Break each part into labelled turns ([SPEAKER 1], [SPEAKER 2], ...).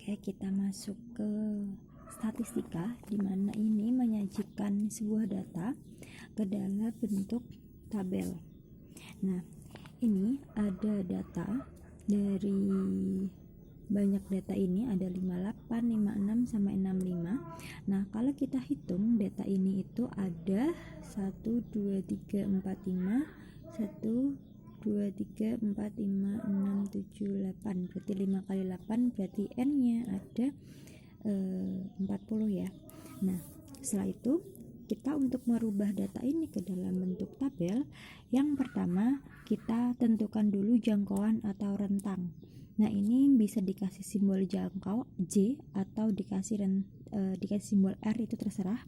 [SPEAKER 1] Oke, kita masuk ke statistika, di mana ini menyajikan sebuah data ke dalam bentuk tabel. Nah, ini ada data dari banyak data ini, ada 58, 56 sampai 65. Nah, kalau kita hitung data ini itu ada 1 2 3 4 5 1 2 3 4 5 6 7 8, berarti 5 kali 8 berarti n nya ada 40 ya. Nah, setelah itu kita untuk merubah data ini ke dalam bentuk tabel, yang pertama kita tentukan dulu jangkauan atau rentang. Nah, ini bisa dikasih simbol jangkau J atau dikasih simbol R, itu terserah.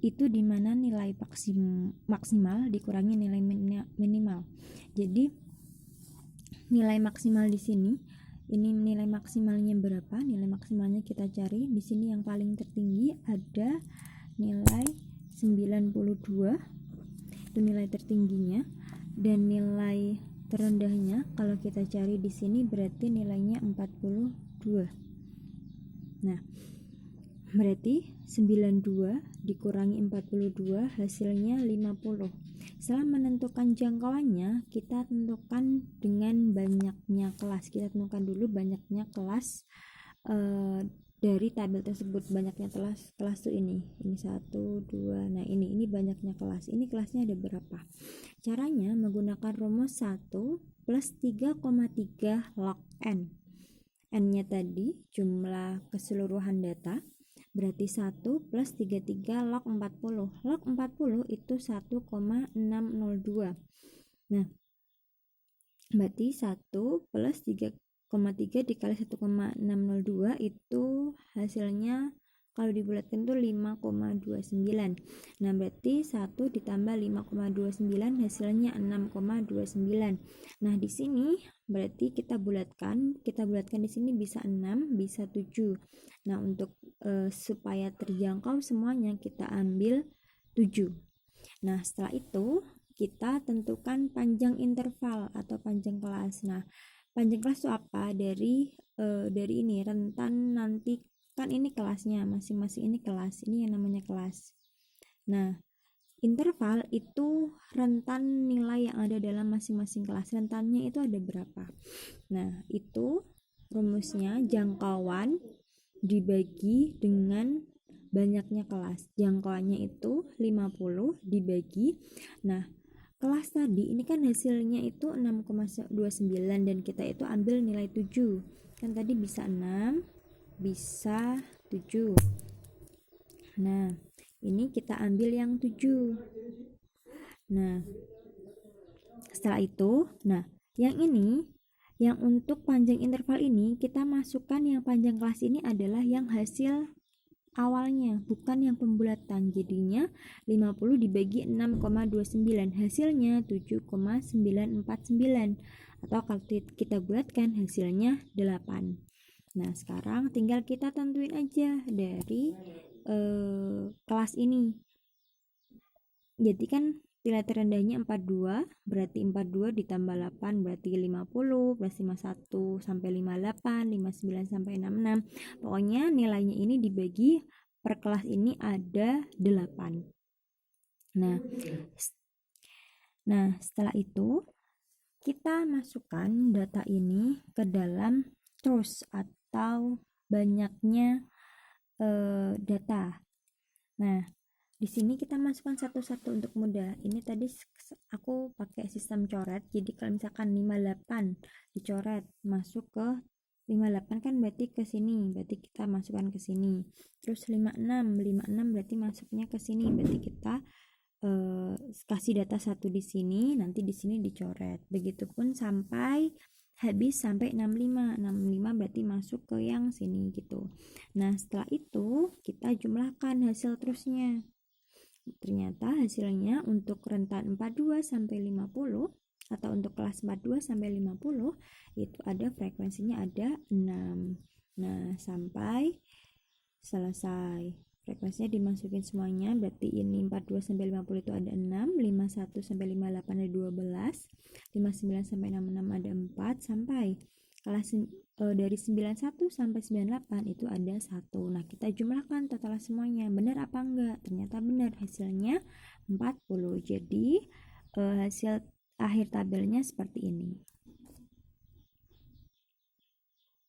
[SPEAKER 1] Itu dimana nilai maksimal dikurangi nilai minimal. Jadi nilai maksimal di sini, ini nilai maksimalnya berapa? Nilai maksimalnya kita cari di sini, yang paling tertinggi ada nilai 92, itu nilai tertingginya, dan nilai terendahnya kalau kita cari di sini berarti nilainya 42. Nah, berarti 92 dikurangi 42 hasilnya 50. Setelah menentukan jangkauannya, kita tentukan dengan banyaknya kelas. Kita tentukan dulu banyaknya kelas dari tabel tersebut. Banyaknya kelas tuh ini 1, 2. Nah, ini banyaknya kelas. Ini kelasnya ada berapa? Caranya menggunakan rumus 1 plus 3,3 log n. N-nya tadi jumlah keseluruhan data, berarti 1 plus 33 log 40. Log 40 itu 1,602. Nah, berarti 1 plus 3,3 dikali 1,602 itu hasilnya kalau dibulatkan itu 5,29. Nah, berarti 1 ditambah 5,29 hasilnya 6,29. Nah, di sini berarti kita bulatkan di sini bisa 6, bisa 7. Nah, untuk supaya terjangkau semuanya kita ambil 7. Nah, setelah itu kita tentukan panjang interval atau panjang kelas. Nah, panjang kelas itu apa? Dari ini rentan, nanti kan ini kelasnya, masing-masing ini kelas, ini yang namanya kelas. Nah, interval itu rentan nilai yang ada dalam masing-masing kelas. Rentannya itu ada berapa? Nah, itu rumusnya jangkauan dibagi dengan banyaknya kelas. Jangkauannya itu 50 dibagi. Nah, kelas tadi ini kan hasilnya itu 6,29 dan kita itu ambil nilai 7. Kan tadi bisa 6, bisa 7. Nah, ini kita ambil yang 7. Nah, setelah itu, yang ini, yang untuk panjang interval ini kita masukkan yang panjang kelas ini adalah yang hasil awalnya, bukan yang pembulatan. Jadinya 50 dibagi 6,29 hasilnya 7,949, atau kalau kita bulatkan hasilnya 8. Nah, sekarang tinggal kita tentuin aja dari kelas ini. Jadi kan nilai terendahnya 42, berarti 42 ditambah 8 berarti 50, plus 51 sampai 58, 59 sampai 66. Pokoknya nilainya ini dibagi per kelas ini ada 8. Nah, setelah itu kita masukkan data ini ke dalam terus atau banyaknya data. Nah, di sini kita masukkan satu-satu untuk mudah. Ini tadi aku pakai sistem coret. Jadi kalau misalkan 58 dicoret masuk ke 58 kan berarti ke sini. Berarti kita masukkan ke sini. Terus 56 berarti masuknya ke sini. Berarti kita kasih data satu di sini, nanti di sini dicoret. Begitupun sampai habis sampai 65 berarti masuk ke yang sini gitu. Nah, setelah itu kita jumlahkan hasil terusnya. Ternyata hasilnya untuk rentan 42 sampai 50 atau untuk kelas 42 sampai 50 itu ada frekuensinya ada 6. Nah, sampai selesai. Frekuensinya dimasukin semuanya, berarti ini 42 sampai 50 itu ada 6, 51 sampai 58 ada 12, 59 sampai 66 ada 4, sampai kelas dari 91 sampai 98 itu ada 1. Nah, kita jumlahkan total semuanya. Benar apa enggak? Ternyata benar, hasilnya 40. Jadi hasil akhir tabelnya seperti ini.